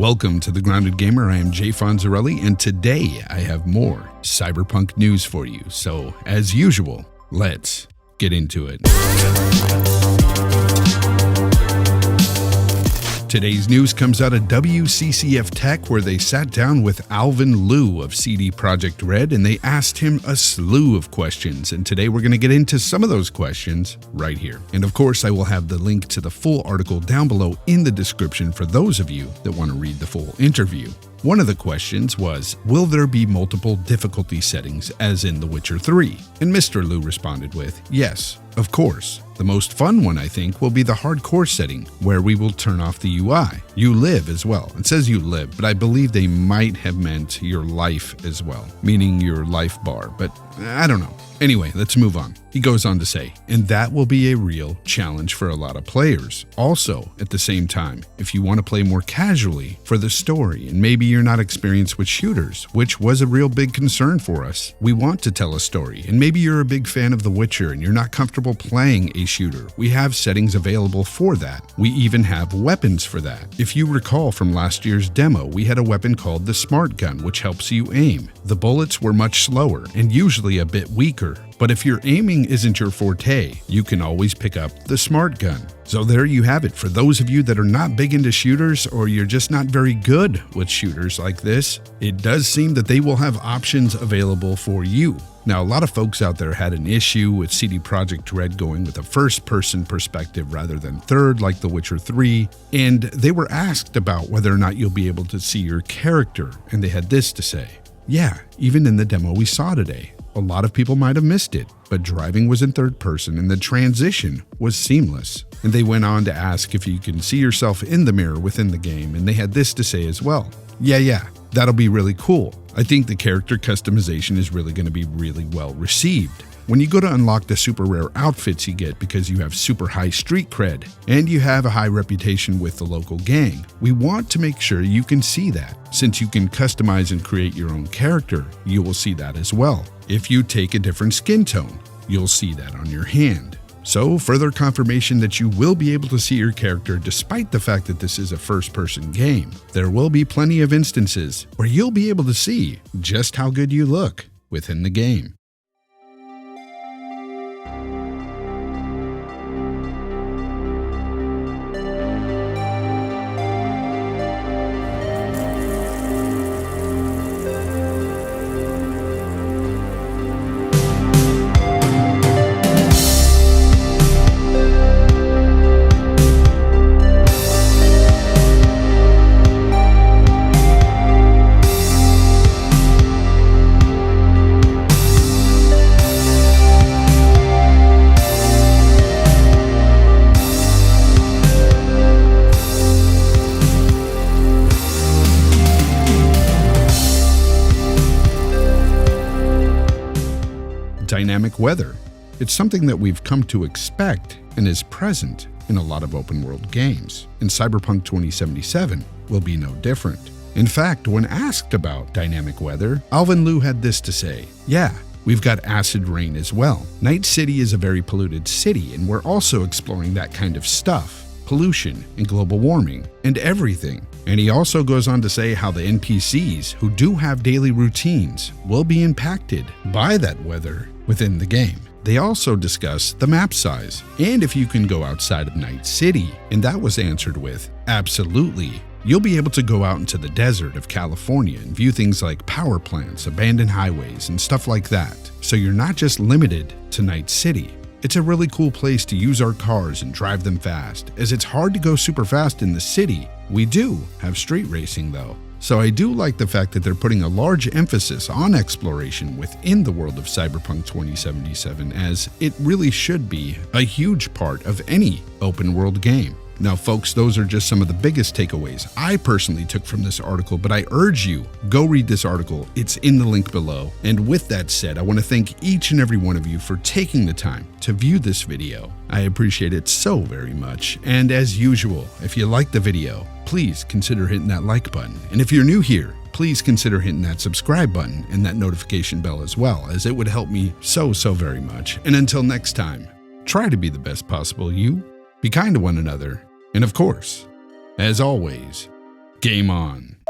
Welcome to The Grounded Gamer. I am Jay Fonzarelli, and today I have more Cyberpunk news for you. So, as usual, let's get into it. Today's news comes out of WCCF Tech, where they sat down with Alvin Liu of CD Projekt Red and they asked him a slew of questions. And today we're going to get into some of those questions right here. And of course, I will have the link to the full article down below in the description for those of you that want to read the full interview. One of the questions was, will there be multiple difficulty settings as in The Witcher 3? And Mr. Liu responded with, yes, of course. The most fun one, I think, will be the hardcore setting, where we will turn off the UI. You live as well. It says you live, but I believe they might have meant your life as well, meaning your life bar, but I don't know. Anyway, let's move on. He goes on to say, and that will be a real challenge for a lot of players. Also, at the same time, if you want to play more casually for the story and maybe you're not experienced with shooters, which was a real big concern for us, we want to tell a story, and maybe you're a big fan of The Witcher and you're not comfortable playing a shooter. We have settings available for that. We even have weapons for that. If you recall from last year's demo, we had a weapon called the Smart Gun, which helps you aim. The bullets were much slower and usually a bit weaker. But if your aiming isn't your forte, you can always pick up the Smart Gun. So there you have it. For those of you that are not big into shooters, or you're just not very good with shooters like this, it does seem that they will have options available for you. Now, a lot of folks out there had an issue with CD Projekt Red going with a first-person perspective rather than third like The Witcher 3, and they were asked about whether or not you'll be able to see your character, and they had this to say. Yeah, even in the demo we saw today. A lot of people might have missed it, but driving was in third person and the transition was seamless. And they went on to ask if you can see yourself in the mirror within the game, and they had this to say as well. Yeah, that'll be really cool. I think the character customization is really going to be really well received. When you go to unlock the super rare outfits you get because you have super high street cred and you have a high reputation with the local gang, we want to make sure you can see that. Since you can customize and create your own character, you will see that as well. If you take a different skin tone, you'll see that on your hand. So further confirmation that you will be able to see your character despite the fact that this is a first-person game. There will be plenty of instances where you'll be able to see just how good you look within the game. Dynamic weather. It's something that we've come to expect and is present in a lot of open world games, and Cyberpunk 2077 will be no different. In fact, when asked about dynamic weather, Alvin Liu had this to say, yeah, we've got acid rain as well. Night City is a very polluted city, and we're also exploring that kind of stuff. Pollution and global warming and everything. And he also goes on to say how the NPCs who do have daily routines will be impacted by that weather within the game. They also discuss the map size and if you can go outside of Night City, and that was answered with, absolutely. You'll be able to go out into the desert of California and view things like power plants, abandoned highways, and stuff like that. So you're not just limited to Night City. It's a really cool place to use our cars and drive them fast, as it's hard to go super fast in the city. We do have street racing though. So I do like the fact that they're putting a large emphasis on exploration within the world of Cyberpunk 2077, as it really should be a huge part of any open world game. Now folks, those are just some of the biggest takeaways I personally took from this article, but I urge you, go read this article. It's in the link below. And with that said, I want to thank each and every one of you for taking the time to view this video. I appreciate it so very much. And as usual, if you like the video, please consider hitting that like button. And if you're new here, please consider hitting that subscribe button and that notification bell as well, as it would help me so very much. And until next time, try to be the best possible you. Be kind to one another, and of course, as always, Game on.